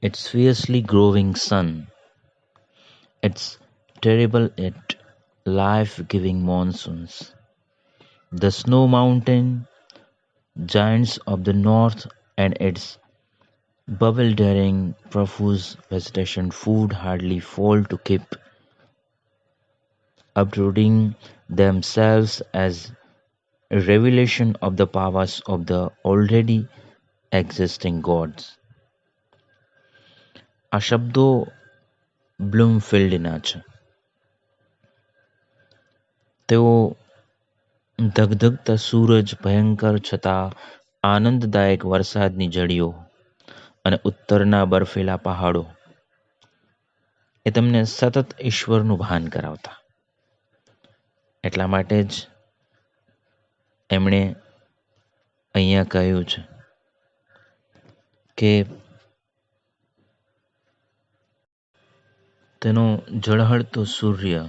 its fiercely growing sun, its terrible yet life-giving monsoons, the snow mountain giants of the north and its bewildering profuse vegetation food hardly fail to keep obtruding themselves as a revelation of the powers of the already existing gods. આ શબ્દો બ્લૂમફિલ્ડના છે. તેઓ ધગધગતા સૂરજ, ભયંકર છતાં આનંદદાયક વરસાદની ઝડીઓ અને ઉત્તરના બર્ફીલા પહાડો એ તમને સતત ઈશ્વરનું ભાન કરાવતા. એટલા માટે જ એમણે અહીંયા કહ્યું છે કે તેનો ઝળહળતો સૂર્ય,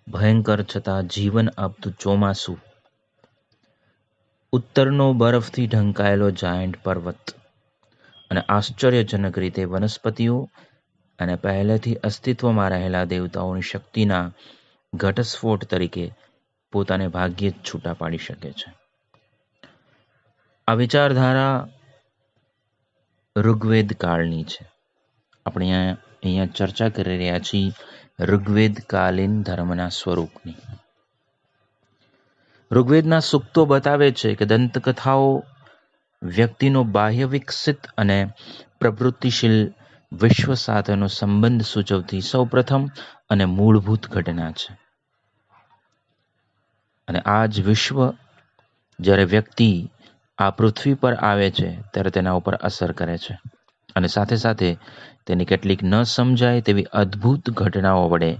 ભયંકર છતાં જીવન આપતું ચોમાસું, ઉત્તરનો બરફથી ઢંકાયેલો જાયન્ટ પર્વત અને આશ્ચર્યજનક રીતે વનસ્પતિઓ અને પહેલેથી અસ્તિત્વમાં રહેલા દેવતાઓની શક્તિના ઘટસ્ફોટ તરીકે પોતાને ભાગ્યે જ છૂટા પાડી શકે છે. આ વિચારધારા ઋગ્વેદ કાળની છે. આપણે અહીંયા ચર્ચા કરી રહ્યા છીએ ઋગ્વેદ કાલીન ધર્મના સ્વરૂપની. ઋગ્વેદના સૂક્તો બતાવે છે કે દંતકથાઓ વ્યક્તિનો બાહ્ય વિકસિત અને પ્રવૃત્તિશીલ વિશ્વ સાથેનો સંબંધ સૂચવતી સૌપ્રથમ અને મૂળભૂત ઘટના છે. અને આ જ વિશ્વ જ્યારે વ્યક્તિ આ પૃથ્વી પર આવે છે ત્યારે તેના ઉપર અસર કરે છે અને સાથે સાથે તેની કેટલીક ન સમજાય તેવી અદ્ભુત ઘટનાઓ વડે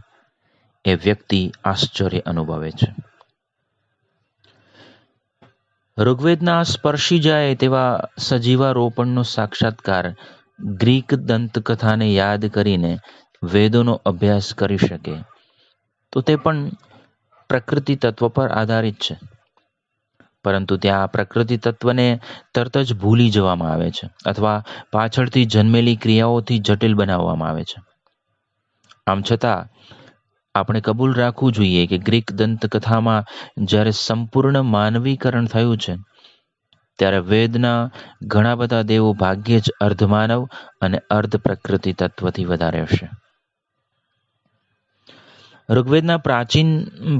એ વ્યક્તિ આશ્ચર્ય અનુભવે છે. ઋગ્વેદના સ્પર્શી જાય તેવા સજીવારોપણનો સાક્ષાત્કાર ગ્રીક દંતકથાને યાદ કરીને વેદોનો અભ્યાસ કરી શકે તો તે પણ પ્રકૃતિ તત્વ પર આધારિત છે. પરંતુ ત્યાં પ્રકૃતિ તત્વને તરત જ ભૂલી જવામાં આવે છે અથવા પાછળથી જન્મેલી ક્રિયાઓથી જટિલ બનાવવામાં આવે છે. આમ છતાં આપણે કબૂલ રાખવું જોઈએ કે ગ્રીક દંતકથામાં જ્યારે સંપૂર્ણ માનવીકરણ થયું છે ત્યારે વેદના ઘણા બધા દેવો ભાગ્યે જ અર્ધમાનવ અને અર્ધ પ્રકૃતિ તત્વથી વધારે હશે. ઋગ્વેદના પ્રાચીન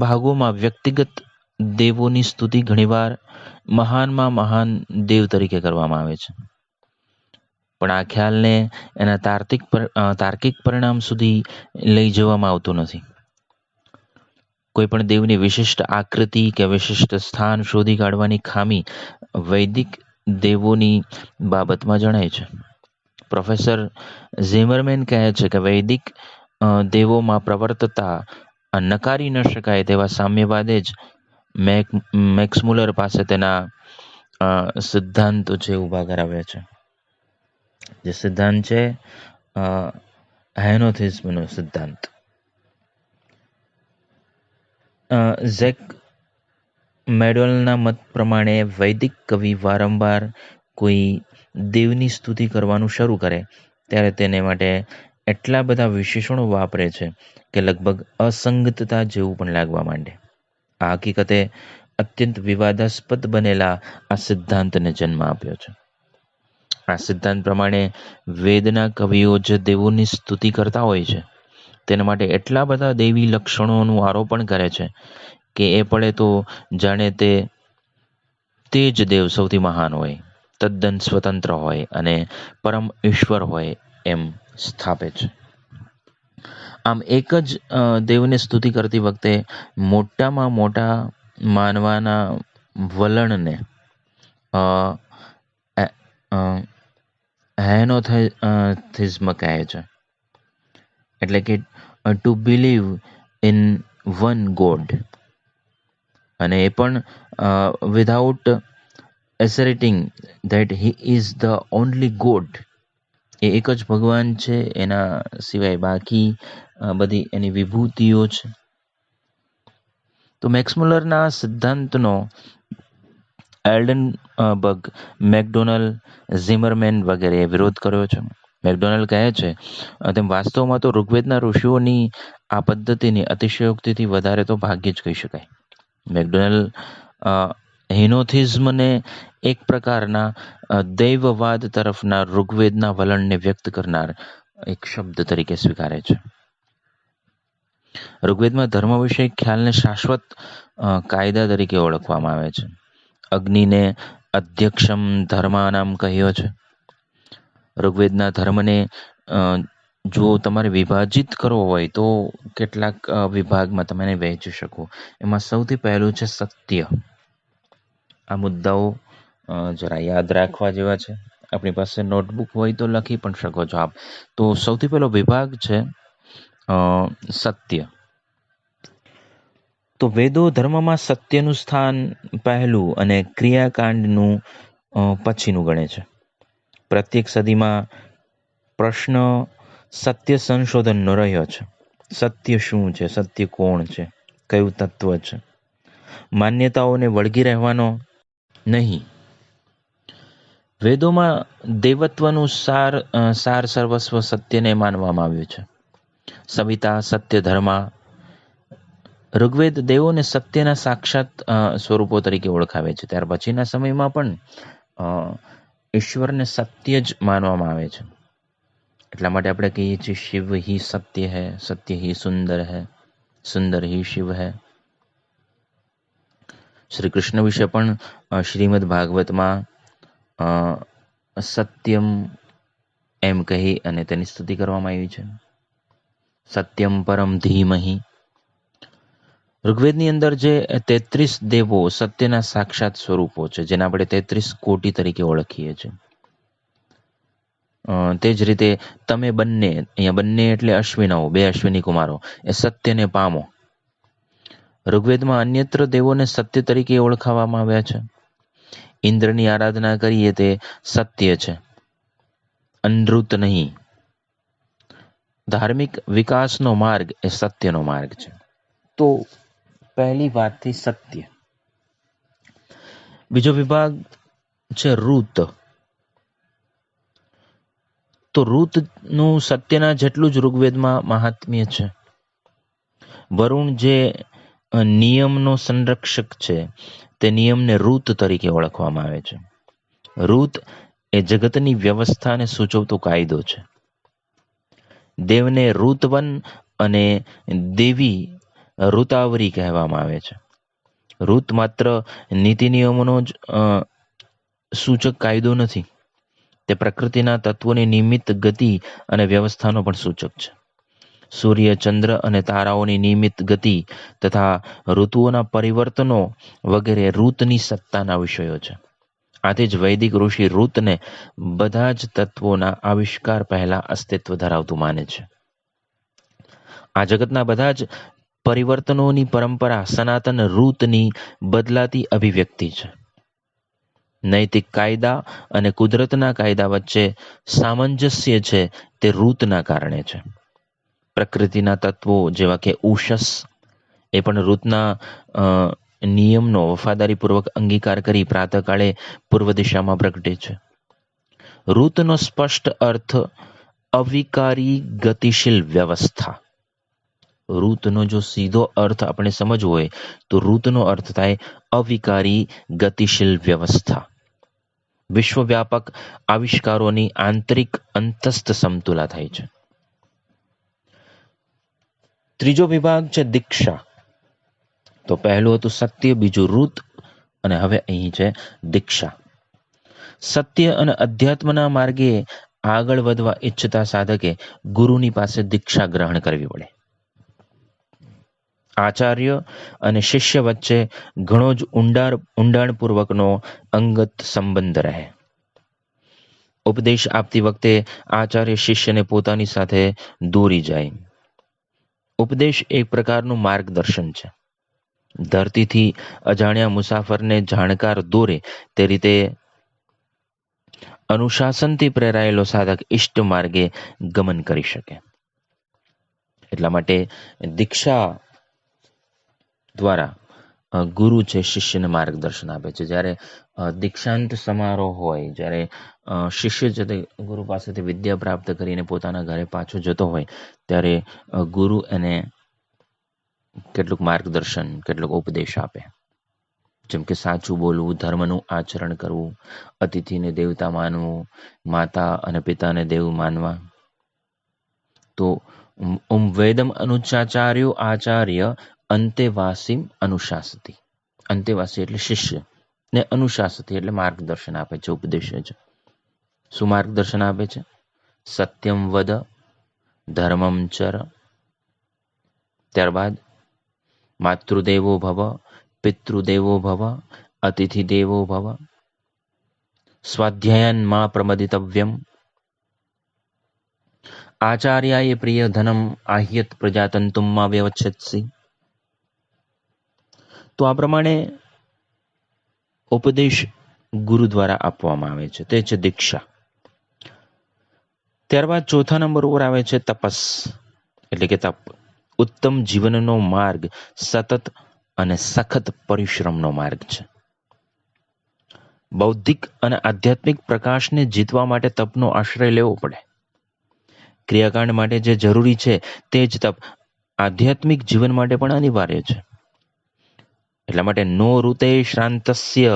ભાગોમાં વ્યક્તિગત દેવોની સ્તુતિ ઘણીવાર મહાનમાં મહાન દેવ તરીકે કરવામાં આવે છે, પણ આ ખ્યાલને એના તાર્કિક પરિણામ સુધી લઈ જવામાં આવતો નથી. કોઈ પણ દેવની વિશિષ્ટ આકૃતિ કે વિશિષ્ટ સ્થાન શોધી કાઢવાની ખામી વૈદિક દેવોની બાબતમાં જણાય છે. પ્રોફેસર ઝિમરમેન કહે છે કે વૈદિક દેવોમાં પ્રવર્તતા નકારી ન શકાય તેવા સામ્યવાદે જ મેક્સમુલર પાસે તેના સિદ્ધાંતો છે ઊભા કરાવ્યા છે. જે સિદ્ધાંત છે હેનોથિઝમનો સિદ્ધાંત. ઝેક મેડોલના મત પ્રમાણે વૈદિક કવિ વારંવાર કોઈ દેવની સ્તુતિ કરવાનું શરૂ કરે ત્યારે તેને માટે એટલા બધા વિશેષણો વાપરે છે કે લગભગ અસંગતતા જેવું પણ લાગવા માંડે. આ હકીકતે અત્યંત વિવાદાસ્પદ બનેલા આ સિદ્ધાંતને જન્મ આપ્યો છે. આ સિદ્ધાંત પ્રમાણે વેદના કવિઓ જે દેવોની સ્તુતિ કરતા હોય છે તેના માટે એટલા બધા દૈવી લક્ષણોનું આરોપણ કરે છે કે એ પડે તો જાણે તે જ દેવ સૌથી મહાન હોય, તદ્દન સ્વતંત્ર હોય અને પરમ ઈશ્વર હોય એમ સ્થાપે છે. આમ એક જ દેવને સ્તુતિ કરતી વખતે મોટામાં મોટા માનવાના વલણને હેનોથિઝમ કહે છે. એટલે કે to believe in one God, અને એ પણ without asserting that he is the only God. એ એક જ ભગવાન છે, એના સિવાય બાકી બધી એની વિભૂતિઓ છે. તો મેક્સમુલરના સિદ્ધાંતનો એલ્ડનબર્ગ, મેકડોનલ્ડ, ઝિમરમેન વગેરેએ વિરોધ કર્યો છે. મેકડોનલ્ડ કહે છે તેમ વાસ્તવમાં તો ઋગ્વેદના ઋષિઓની આ પદ્ધતિની અતિશયોક્તિથી વધારે તો ભાગ્ય જ કહી શકાય. મેકડોનલ્ડ હિનોથિઝમને એક પ્રકારના દૈવવાદ તરફના ઋગ્વેદના વલણને વ્યક્ત કરનાર એક શબ્દ તરીકે સ્વીકારે છે. ઋગ્વેદમાં ધર્મ વિશે ખ્યાલને શાશ્વત કાયદા તરીકે ઓળખવામાં આવે છે. અગ્નિને અધ્યક્ષમ ધર્માનામ કહ્યો છે. ઋગ્વેદના ધર્મને જો તમારે વિભાજિત કરવો હોય તો કેટલાક વિભાગમાં તમે એને વહેંચી શકો. એમાં સૌથી પહેલું છે સત્ય. આ મુદ્દાઓ જરા યાદ રાખવા જેવા છે. આપણી પાસે નોટબુક હોય તો લખી પણ શકો છો આપ. તો સૌથી પહેલો વિભાગ છે સત્ય. તો વેદો ધર્મમાં સત્યનું સ્થાન પહેલું અને ક્રિયાકાંડનું પછીનું ગણે છે. પ્રત્યેક સદીમાં પ્રશ્ન સત્ય સંશોધનનો રહ્યો છે. સત્ય શું છે? સત્ય કોણ છે? કયું તત્વ છે? માન્યતાઓને વળગી રહેવાનો નહીં. વેદોમાં દેવત્વનું સાર સર્વસ્વ સત્યને માનવામાં આવ્યું છે. સવિતા સત્ય ધર્મા. ઋગ્વેદ દેવોને સત્યના સાક્ષાત સ્વરૂપો તરીકે ઓળખાવે છે. ત્યાર પછીના સમયમાં પણ ઈશ્વરને સત્ય જ માનવામાં આવે છે. એટલા માટે આપણે કહીએ છીએ શિવ હી સત્ય હૈ, સત્ય હી સુંદર હૈ, સુંદર હી શિવ હૈ. શ્રી કૃષ્ણ વિશે પણ શ્રીમદ ભાગવતમાં સત્યમ એમ કહી અને તેની સ્તુતિ કરવામાં આવી છે. સત્યમ પરમ ધીમહિ. ઋગ્વેદની અંદર જે 33 દેવો સત્યના સાક્ષાત સ્વરૂપો છે, જેને આપણે 33 કોટી તરીકે ઓળખીએ છીએ. તે જ રીતે તમે બંને, અહીંયા બંને એટલે અશ્વિનાઓ, 2 અશ્વિની કુમારો, એ સત્યને પામો. ઋગ્વેદમાં અન્યત્ર દેવોને સત્ય તરીકે ઓળખાવવામાં આવ્યા છે. ઇન્દ્રની આરાધના કરીએ તે સત્ય છે, અનૃત નહીં. ધાર્મિક વિકાસનો માર્ગ એ સત્યનો માર્ગ છે. તો પહેલી વાતથી સત્ય. બીજો વિભાગ છે ઋત. તો ઋતનું સત્યના જેટલું જ ઋગ્વેદમાં મહાત્મ્ય છે. વરુણ જે નિયમનો સંરક્ષક છે, તે નિયમને ઋત તરીકે ઓળખવામાં આવે છે. ઋત એ જગતની વ્યવસ્થાને સૂચવતો કાયદો છે. દેવને ઋતવન અને દેવી ઋતાવરી કહેવામાં આવે છે. ઋત માત્ર નીતિ નિયમોનો જ સૂચક કાયદો નથી, તે પ્રકૃતિના તત્વોની નિયમિત ગતિ અને વ્યવસ્થાનો પણ સૂચક છે. સૂર્ય, ચંદ્ર અને તારાઓની નિયમિત ગતિ તથા ઋતુઓના પરિવર્તનો વગેરે ઋતની સત્તાના વિષયો છે. આથી જ વૈદિક ઋષિ ઋતને બધા જ તત્વોના આવિષ્કાર પહેલા અસ્તિત્વ ધરાવતું માને છે. આ જગતના બધા જ પરિવર્તનોની પરંપરા સનાતન ઋતની બદલાતી અભિવ્યક્તિ છે. નૈતિક કાયદા અને કુદરતના કાયદા વચ્ચે સામંજસ્ય છે તે ઋતના કારણે છે. પ્રકૃતિના તત્વો જેવા કે ઉષસ એ પણ ઋતના નિયમનો વફાદારીપૂર્વક અંગીકાર કરી પ્રાતઃકાળે પૂર્વ દિશામાં પ્રગટે છે. ઋતનો સ્પષ્ટ અર્થ અવિકારી ગતિશીલ વ્યવસ્થા. ઋતનો જો સીધો અર્થ આપણે સમજવો હોય તો ઋતનો અર્થ થાય અવિકારી ગતિશીલ વ્યવસ્થા. વિશ્વવ્યાપક આવિષ્કારોની આંતરિક અંતસ્થ સમતુલા થાય છે. ત્રીજો વિભાગ છે દીક્ષા. તો પહેલું હતું સત્ય, બીજું ઋત અને હવે અહીં છે દીક્ષા. સત્ય અને અધ્યાત્મના માર્ગે આગળ વધવા ઈચ્છતા સાધકે ગુરુની પાસે દીક્ષા ગ્રહણ કરવી પડે. આચાર્ય અને શિષ્ય વચ્ચે ઘણો જ ઊંડાણપૂર્વકનો અંગત સંબંધ રહે. ઉપદેશ આપતી વખતે આચાર્ય શિષ્યને પોતાની સાથે દોરી જાય. ઉપદેશ એક પ્રકારનું માર્ગદર્શન છે. ધરતીથી અજાણ્યા મુસાફરને જાણકાર દોરે તે રીતે અનુશાસનથી પ્રેરાયેલો સાધક ઇષ્ટ માર્ગે ગમન કરી શકે. એટલા માટે દીક્ષા દ્વારા ગુરુ છે શિષ્યને માર્ગદર્શન આપે છે. જ્યારે દીક્ષાંત સમારોહ હોય, જ્યારે શિષ્ય છે તે ગુરુ પાસેથી વિદ્યા પ્રાપ્ત કરીને પોતાના ઘરે પાછો જતો હોય, ત્યારે ગુરુ એને કેટલુંક માર્ગદર્શન, કેટલુંક ઉપદેશ આપે. જેમ કે સાચું બોલવું, ધર્મનું આચરણ કરવું, અતિથિને દેવતા માનવું, માતા અને પિતાને દેવ માનવા. તો વેદમ અનુચાચાર્યો આચાર્ય અંતેવાસીમ અનુશાસતી. અંતેવાસી એટલે શિષ્ય, ને અનુશાસતી એટલે માર્ગદર્શન આપે છે, ઉપદેશે છે. શું માર્ગદર્શન આપે છે? સત્યમ વદ, ધર્મમ ચર, ત્યારબાદ માતૃદેવો ભવ, પિતૃદેવો ભવ, અતિથિ દેવો ભવ, સ્વાધ્યાયન મા પ્રમદિતવ્યમ, આચાર્યાય પ્રિય ધનમ આહ્યત પ્રજાતંતુમ મા વ્યવચ્છેત્સી. તો આ પ્રમાણે ઉપદેશ ગુરુ દ્વારા આપવામાં આવે છે, તે છે દીક્ષા. ત્યારબાદ ચોથા નંબર ઉપર આવે છે તપસ, એટલે કે તપ. ઉત્તમ જીવનનો માર્ગ સતત અને સખત પરિશ્રમનો માર્ગ છે. બૌદ્ધિક અને આધ્યાત્મિક પ્રકાશને જીતવા માટે તપનો આશ્રય લેવો પડે. ક્રિયાકાંડ માટે જે જરૂરી છે તે જ તપ આધ્યાત્મિક જીવન માટે પણ અનિવાર્ય છે. એટલા માટે નો ઋતે શ્રાંતસ્ય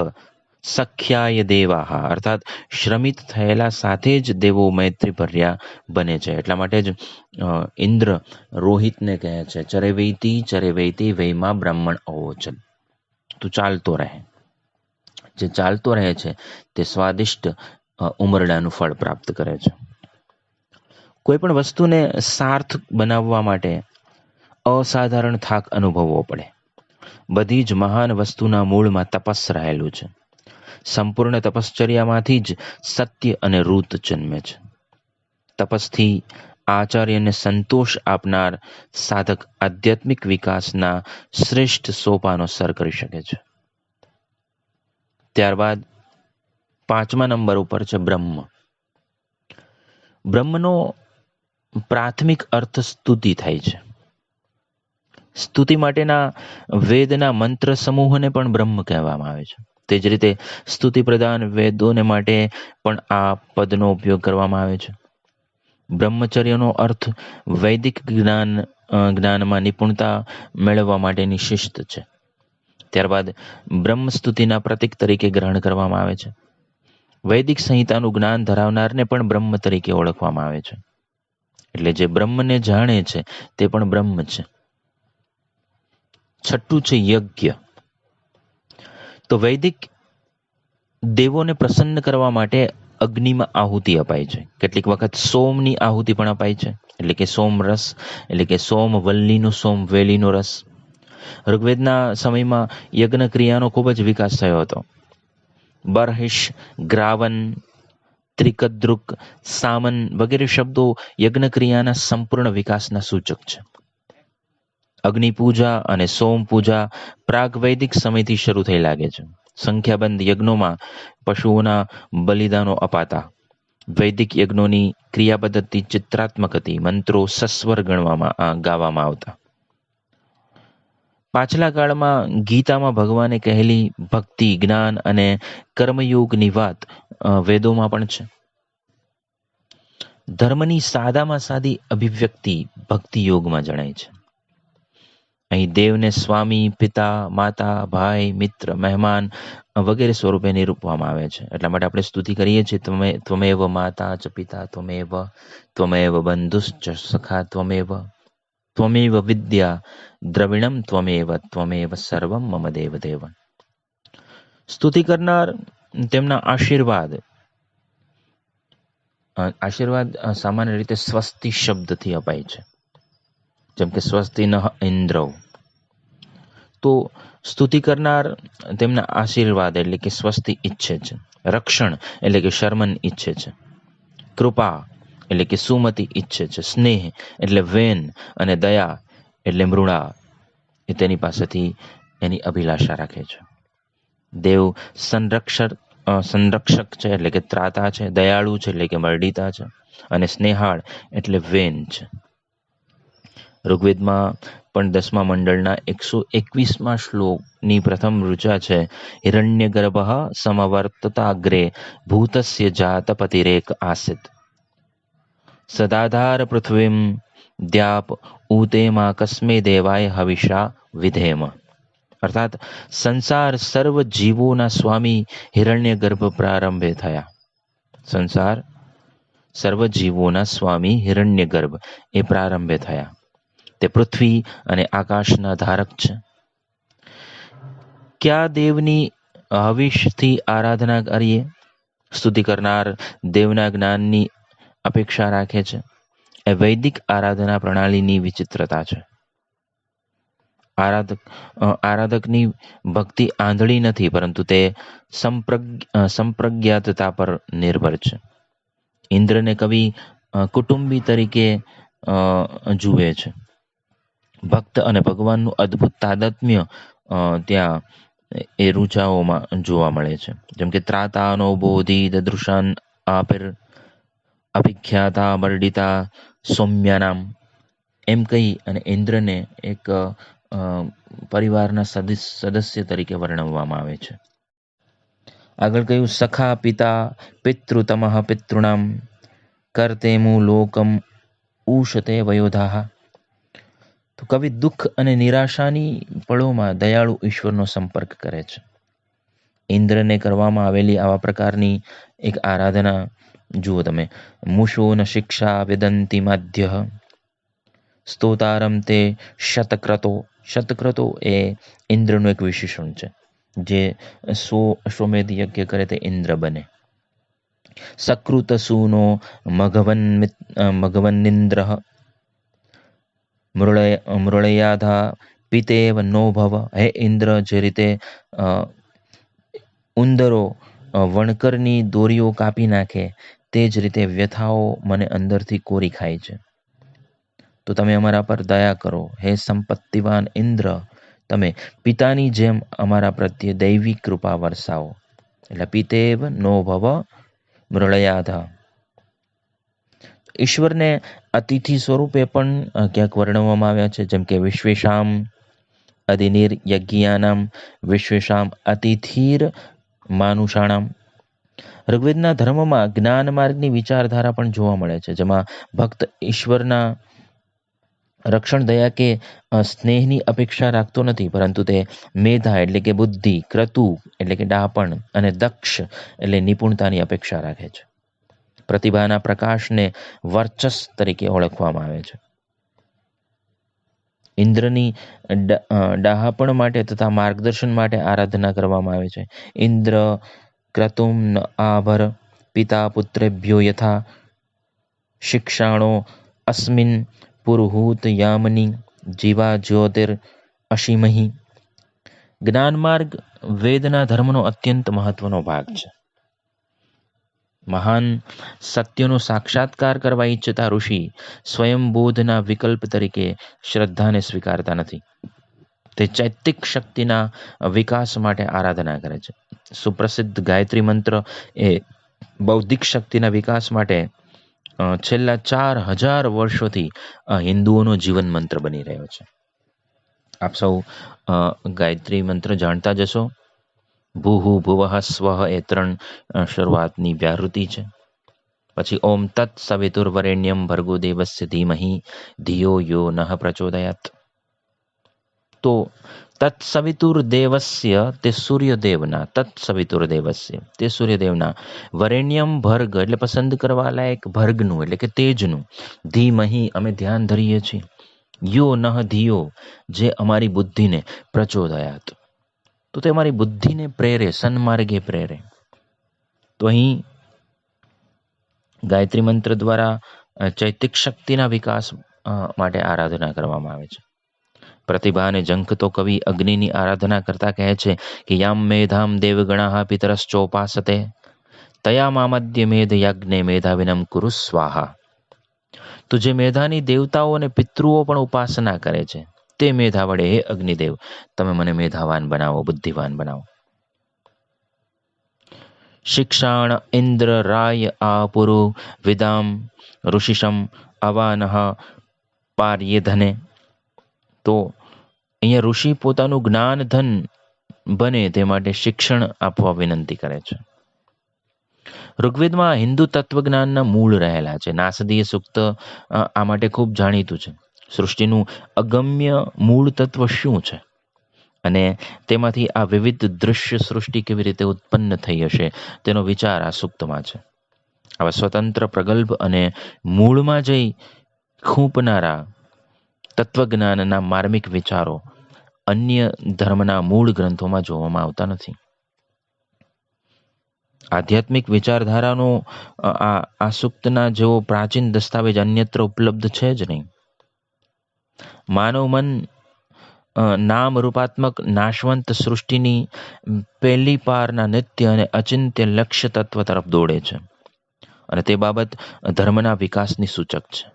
સખ્યાય દેવાહ, અર્થાત શ્રમિત થયેલા સાથે જ દેવો મૈત્રી ભર્યા બને છે. એટલા માટે જ ઇન્દ્ર રોહિતને કહે છે, ચરે વૈતી વૈમાં બ્રાહ્મણ અવોચન. તું ચાલતો રહે. જે ચાલતો રહે છે તે સ્વાદિષ્ટ ઉમરડાનું ફળ પ્રાપ્ત કરે છે. કોઈ પણ વસ્તુને સાર્થક બનાવવા માટે અસાધારણ થાક અનુભવવો પડે. બધી જ મહાન વસ્તુના મૂળમાં તપસ રહેલું છે. સંપૂર્ણ તપશ્ચર્યામાંથી જ સત્ય અને ઋત જન્મે છે. તપસથી આચાર્યને સંતોષ આપનાર સાધક આધ્યાત્મિક વિકાસના શ્રેષ્ઠ સોપાનો સર કરી શકે છે. ત્યારબાદ પાંચમા નંબર ઉપર છે બ્રહ્મ. બ્રહ્મનો પ્રાથમિક અર્થ સ્તુતિ થાય છે. સ્તુતિ માટેના વેદના મંત્ર સમૂહને પણ બ્રહ્મ કહેવામાં આવે છે. તે જ રીતે સ્તુતિ પ્રધાન વેદોને માટે પણ આ પદનો ઉપયોગ કરવામાં આવે છે. બ્રહ્મચર્યનો અર્થ વૈદિક જ્ઞાનમાં નિપુણતા મેળવવા માટેની શિસ્ત છે. ત્યારબાદ બ્રહ્મસ્તુતિના પ્રતીક તરીકે ગ્રહણ કરવામાં આવે છે. વૈદિક સંહિતાનું જ્ઞાન ધરાવનારને પણ બ્રહ્મ તરીકે ઓળખવામાં આવે છે. એટલે જે બ્રહ્મને જાણે છે તે પણ બ્રહ્મ છે. છઠ્ઠું છે યજ્ઞ. તો વૈદિક દેવોને પ્રસન્ન કરવા માટે અગ્નિમાં આહુતિ અપાય છે. કેટલીક વખત સોમની આહુતિ પણ અપાય છે, એટલે કે સોમરસ, એટલે કે સોમવલ્લીનો, સોમવેલીનો રસ. ઋગ્વેદના સમયમાં યજ્ઞ ક્રિયાનો ખૂબ જ વિકાસ થયો હતો. બરહિશ, ગ્રાવન, ત્રિકદ્રુક, સામન વગેરે શબ્દો યજ્ઞ ક્રિયાના સંપૂર્ણ વિકાસના સૂચક છે. અગ્નિ પૂજા અને સોમ પૂજા પ્રાગવૈદિક સમયથી શરૂ થઈ લાગે છે. સંખ્યાબંધ યજ્ઞોમાં પશુઓના બલિદાનો અપાતા. વૈદિક યજ્ઞોની ક્રિયા પદ્ધતિ ચિત્રાત્મક હતી. મંત્રો સસ્વર ગાવામાં આવતા. પાછલા કાળમાં ગીતામાં ભગવાને કહેલી ભક્તિ, જ્ઞાન અને કર્મયોગની વાત વેદોમાં પણ છે. ધર્મની સાદામાં સાદી અભિવ્યક્તિ ભક્તિ યોગમાં જણાય છે. અહીં દેવને સ્વામી, પિતા, માતા, ભાઈ, મિત્ર, મહેમાન વગેરે સ્વરૂપે નિરૂપવામાં આવે છે. એટલા માટે આપણે સ્તુતિ કરીએ છીએ, ત્વમેવ માતા ચ પિતા ત્વમેવ બંધુશ્ચ સખા ત્વમેવ વિદ્યા દ્રવિણમ ત્વમેવ સર્વમ મમ દેવ દેવ. સ્તુતિ કરનાર તેમના આશીર્વાદ સામાન્ય રીતે સ્વસ્તિ શબ્દથી અપાય છે. જેમ કે સ્વસ્તિ નઃ ઇન્દ્રો. તો સ્તુતિ કરનાર તેમના આશીર્વાદ એટલે કે સ્વસ્તિ ઈચ્છે છે. રક્ષણ એટલે કે શર્મન ઈચ્છે છે. કૃપા એટલે કે સુમતિ ઈચ્છે છે. સ્નેહ એટલે વેન, અને દયા એટલે મૃણા એ તેની પાસેથી એની અભિલાષા રાખે છે. દેવ સંરક્ષક છે એટલે કે ત્રાતા છે. દયાળુ છે એટલે કે મરડીતા છે. અને સ્નેહાળ એટલે વેન છે. ઋગ્વેદમાં પણ 10મા મંડળના 121મા શ્લોકની પ્રથમ ઋચા છે. હિરણ્યગર્ભઃ સમવર્તતાગ્રે ભૂતસ્ય જાતપતિરેક આસિત સદાધાર પૃથ્વીમ દ્યાપ ઊતેમાં કસ્મે દેવાય હવિષા વિધેમ. અર્થાત સંસાર સર્વ જીવોના સ્વામી હિરણ્યગર્ભ પ્રારંભે થયા. સંસાર સર્વ જીવોના સ્વામી હિરણ્યગર્ભ એ પ્રારંભે થયા. તે પૃથ્વી અને આકાશના ધારક છે. કયા દેવની હવિષથી આરાધના કરીએ? સ્તુતિ કરનાર દેવના જ્ઞાનની અપેક્ષા રાખે છે. એ વૈદિક આરાધના પ્રણાલીની વિચિત્રતા છે. આરાધકની ભક્તિ આંધળી નથી, પરંતુ તે સંપ્રજ્ઞાતતા પર નિર્ભર છે. ઇન્દ્રને કવિ કુટુંબી તરીકે જુએ છે. ભક્ત અને ભગવાનનું અદ્ભુત તાદાત્મ્ય ત્યાં એ ઋચાઓમાં જોવા મળે છે. જેમ કે ત્રાતાનો બોધિ દદૃશાન આપિર અભિખ્યાતા મર્ડિતા સૌમ્યાનામ, એમ કહી અને ઇન્દ્રને એક પરિવારના સદસ્ય તરીકે વર્ણવવામાં આવે છે. આગળ કહ્યું સખા પિતા પિતૃતમઃ પિતૃણામ કર્તેમુ લોકમ ઉષતે વયોધાહ. તો કવિ દુઃખ અને નિરાશાની પળોમાં દયાળુ ઈશ્વરનો સંપર્ક કરે છે. ઇન્દ્રને કરવામાં આવેલી આવા પ્રકારની એક આરાધના જુઓ તમે. મુશો ન શિક્ષા વેદંતી માધ્ય સ્તોતારમ તે શતક્રતો. શતક્રતો એ ઇન્દ્રનું એક વિશેષણ છે. જે 100 અશ્વમેધ યજ્ઞ કરે તે ઇન્દ્ર બને. સકૃત સૂનો મઘવન્નિન્દ્ર મૃળયાધા પિતેવ નો ભવ. હે ઇન્દ્ર, જે રીતે ઉંદરો વણકરની દોરીઓ કાપી નાખે તે જ રીતે વ્યથાઓ મને અંદરથી કોરી ખાય છે. તો તમે અમારા પર દયા કરો. હે સંપત્તિવાન ઇન્દ્ર, તમે પિતાની જેમ અમારા પ્રત્યે દૈવી કૃપા વરસાવો. એટલે પિતેવ નો ભવ મૃળયાધા. ઈશ્વરને અતિથિ સ્વરૂપે પણ ક્યાંક વર્ણવવામાં આવ્યા છે. જેમ કે વિશ્વેશામ અધિનિર યજ્ઞાનામ વિશ્વેશામ અતિથિર માનુષાણામ. ઋગ્વેદના ધર્મમાં જ્ઞાન માર્ગની વિચારધારા પણ જોવા મળે છે, જેમાં ભક્ત ઈશ્વરના રક્ષણ, દયા કે સ્નેહની અપેક્ષા રાખતો નથી, પરંતુ તે મેધા એટલે કે બુદ્ધિ, ક્રતુ એટલે કે ડાપણ અને દક્ષ એટલે નિપુણતાની અપેક્ષા રાખે છે. પ્રતિભાના પ્રકાશને વર્ચસ તરીકે ઓળખવામાં આવે છે. ઇન્દ્રની ડાહાપણ માટે તથા માર્ગદર્શન માટે આરાધના કરવામાં આવે છે. ઇન્દ્ર ક્રતુમ ન આભર પિતા પુત્રેભ્યો યથા શિક્ષાણો અસ્મિન પુરુહૂત યામની જીવા જ્યોતિર અશીમહી. જ્ઞાન માર્ગ વેદના ધર્મનો અત્યંત મહત્વનો ભાગ છે. મહાન સત્યનો સાક્ષાત્કાર કરવા ઈચ્છતા ઋષિ સ્વયંબોધના વિકલ્પ તરીકે શ્રદ્ધાને સ્વીકારતા નથી. તે ચૈત્તિક શક્તિના વિકાસ માટે આરાધના કરે છે. સુપ્રસિદ્ધ ગાયત્રી મંત્ર એ બૌદ્ધિક શક્તિના વિકાસ માટે છેલ્લા 4000 વર્ષોથી હિન્દુઓનો જીવન મંત્ર બની રહ્યો છે. આપ સૌ ગાયત્રી મંત્ર જાણતા જશો. ભૂહુ ભુવઃ સ્વઃ એ 3 શરૂઆતની વ્યાહૃતિ છે. પછી ઓમ તત્ સવિતુર્વરેણ્યમ ભર્ગો દેવસ્ય ધીમહિ ધિયો યો નઃ પ્રચોદયાત. તો તત્સવિતુર્દેવસ્ય તે સૂર્યદેવના, તત્સવિતુર્દેવસ્ય તે સૂર્યદેવના, વરેણ્યમ ભર્ગ એટલે પસંદ કરવા લાયક ભર્ગનું એટલે કે તેજનું, ધીમહિ અમે ધ્યાન ધરીએ છીએ, યો નઃ ધિયો જે અમારી બુદ્ધિને પ્રચોદયાત તો તે અમારી બુદ્ધિને પ્રેરે, સન્માર્ગે પ્રેરે. તો અહીં ગાયત્રી મંત્ર દ્વારા ચૈતિક શક્તિના વિકાસ માટે આરાધના કરવામાં આવે છે. પ્રતિભાને ઝંખતો કવિ અગ્નિની આરાધના કરતા કહે છે કે યામ મેધામ દેવગણા પિતરશ્ચોપાસતે તયા મામદ્ય મેધ યજ્ઞે મેધાવિનમ કુરુ સ્વાહા. તો જે મેધાની દેવતાઓ અને પિતૃઓ પણ ઉપાસના કરે છે તે મેધા વડે હે અગ્નિદેવ તમે મને મેધાવાન બનાવો, બુદ્ધિવાન બનાવો. શિક્ષાણ ઇન્દ્ર રાય આપુરુ વિદામ ઋષિશમ અવાનઃ પાર્યેધને. તો તો અહીંયા ઋષિ પોતાનું જ્ઞાન ધન બને તે માટે શિક્ષણ આપવા વિનંતી કરે છે. ઋગ્વેદમાં હિન્દુ તત્વજ્ઞાનના મૂળ રહેલા છે. નાસદીય સૂક્ત આ માટે ખૂબ જાણીતું છે. સૃષ્ટિનું અગમ્ય મૂળ તત્વ શું છે અને તેમાંથી આ વિવિધ દૃશ્ય સૃષ્ટિ કેવી રીતે ઉત્પન્ન થઈ હશે તેનો વિચાર આ સૂક્તમાં છે. આવા સ્વતંત્ર પ્રગલ્ભ અને મૂળમાં જઈ ખૂંપનારા તત્વજ્ઞાનના માર્મિક વિચારો અન્ય ધર્મના મૂળ ગ્રંથોમાં જોવામાં આવતા નથી. આધ્યાત્મિક વિચારધારાનો આ સૂક્તના જેવો પ્રાચીન દસ્તાવેજ અન્યત્ર ઉપલબ્ધ છે જ નહીં. માનવ મન નામ રૂપાત્મક નાશવંત સૃષ્ટિની પહેલી પારના નિત્ય અને અચિંત્ય લક્ષ્ય તત્વ તરફ દોડે છે અને તે બાબત ધર્મના વિકાસની સૂચક છે.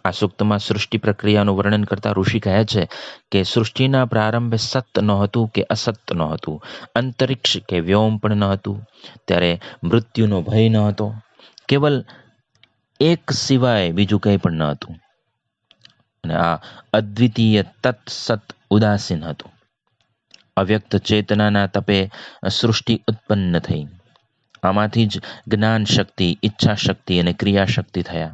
આ સૂક્તમાં સૃષ્ટિ પ્રક્રિયાનું વર્ણન કરતા ઋષિ કહે છે કે સૃષ્ટિના પ્રારંભે સત નહોતું કે અસત નહોતું, અંતરિક્ષ કે વ્યોમ પણ ન હતું, ત્યારે મૃત્યુનો ભય ન હતો, કેવલ એક સિવાય બીજું કંઈ પણ ન હતું અને આ અદ્વિતીય તત્સત ઉદાસીન હતું. અવ્યક્ત ચેતનાના તપે સૃષ્ટિ ઉત્પન્ન થઈ. આમાંથી જ જ્ઞાન શક્તિ, ઈચ્છા શક્તિ અને ક્રિયા શક્તિ થયા.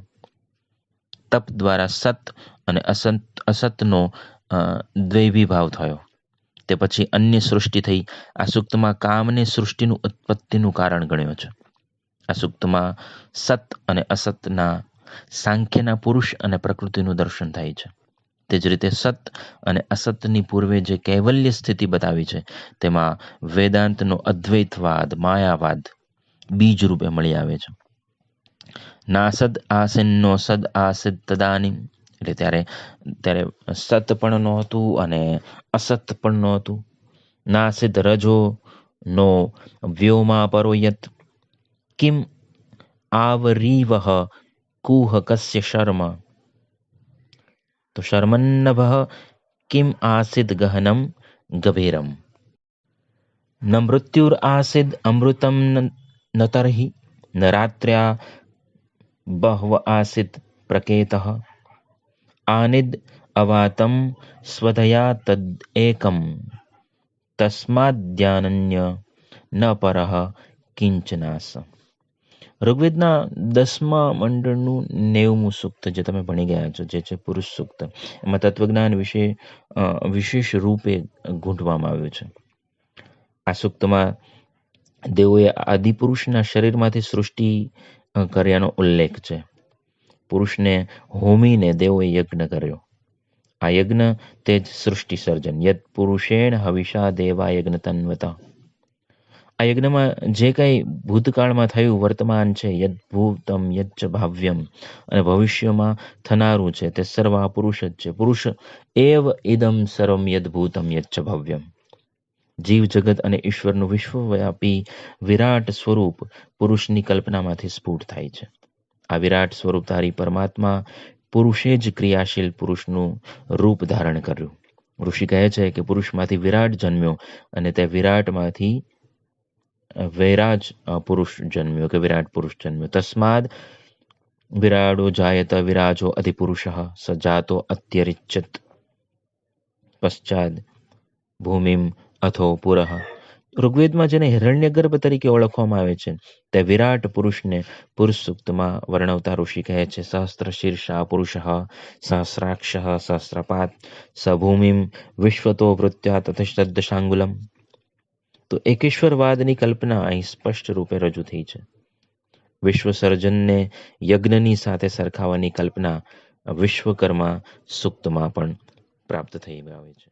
તપ દ્વારા સત અને અસતનો દ્વૈવિભાવ થયો. તે પછી અન્ય સૃષ્ટિ થઈ. આ સૂક્તમાં કામને સૃષ્ટિનું ઉત્પત્તિનું કારણ ગણ્યો છે. આ સૂક્તમાં સત અને અસતના સાંખ્યના પુરુષ અને પ્રકૃતિનું દર્શન થાય છે. તે જ રીતે સત અને અસતની પૂર્વે જે કૈવલ્ય સ્થિતિ બતાવી છે તેમાં વેદાંતનો અદ્વૈતવાદ, માયાવાદ બીજ રૂપે મળી આવે છે. નાસદ આસીનનો સદ આસિદ તદાનીમ, એટલે ત્યારે સત પણ નહોતું અને અસત પણ નહોતું. નાસિદ રજો નો વ્યોમા પરોયત કિમ આવરીવહ કુહ કસ્ય શર્મ, તો શર્મન્નભ કિમ આસિદ ગહનમ ગભીરમ. ન મૃત્યુર આસિદ અમૃતમ ન તર્હિ ન રાત્ર્યા બહ્વ આસિદ પ્રકેતઃ આનિદ અવાતમ સ્વધયા તદ એકમ તસ્માદ્યાનન્ય ન પરઃ કિંચનાસ. ઋગ્વેદના 10મા મંડળનું 90મું સૂક્ત જે તમે ભણી ગયા છો, જે છે પુરુષ સૂક્ત, એમાં તત્વજ્ઞાન વિશે વિશેષ રૂપે ગૂંથવામાં આવ્યું છે. આ સૂક્તમાં દેવોએ આદિપુરુષના શરીરમાંથી સૃષ્ટિ કર્યાનો ઉલ્લેખ છે. પુરુષને હોમીને દેવોએ યજ્ઞ કર્યો. આ યજ્ઞ તે જ સૃષ્ટિ સર્જન. યદ પુરુષેણ હવિષા દેવા યજ્ઞ તન્વત. આ યજ્ઞમાં જે કંઈ ભૂતકાળમાં થયું, વર્તમાન છે, યદ ભૂતમ યચ્ચ ભાવ્યમ, અને ભવિષ્યમાં થનારું છે તે સર્વ આ પુરુષ જ છે. પુરુષ એવ ઇદમ સર્વમ યદ ભૂતમ યચ્ચ ભવ્યમ. જીવ જગત અને ઈશ્વરનું વિશ્વવ્યાપી વિરાટ સ્વરૂપ પુરુષની કલ્પનામાંથી સ્ફુટ થાય છે. આ વિરાટ સ્વરૂપધારી પરમાત્મા પુરુષે જ ક્રિયાશીલ પુરુષનું રૂપ ધારણ કર્યું. ઋષિ કહે છે કે પુરુષમાંથી વિરાટ જન્મ્યો અને તે વિરાટમાંથી વૈરાજ પુરુષ જન્મ્યો કે વિરાટ પુરુષ જન્મ્યો. તસ્માદ વિરાડો જાયત વિરાજો અધિપુરુષ સ જાતો અત્યરિચ્યત પશ્ચાદ ભૂમિમ અથો પુરઃ. ઋગ્વેદમાં જેને હિરણ્યગર્ભ તરીકે ઓળખવામાં આવે છે તે વિરાટ પુરુષને પુરુષ સૂક્તમાં વર્ણવતા ઋષિ કહે છે સહસ્ત્ર શીર્ષા પુરુષ સહસ્રાક્ષ સહસ્રપાત સ ભૂમિમ વિશ્વતો વૃત્યા તથિષ્ઠાંગુલમ. તો એકેશ્વરવાદની કલ્પના અહીં સ્પષ્ટ રૂપે રજૂ થઈ છે. વિશ્વ સર્જનને યજ્ઞની સાથે સરખાવવાની કલ્પના વિશ્વકર્મા સૂક્તમાં પણ પ્રાપ્ત થઈ આવે છે.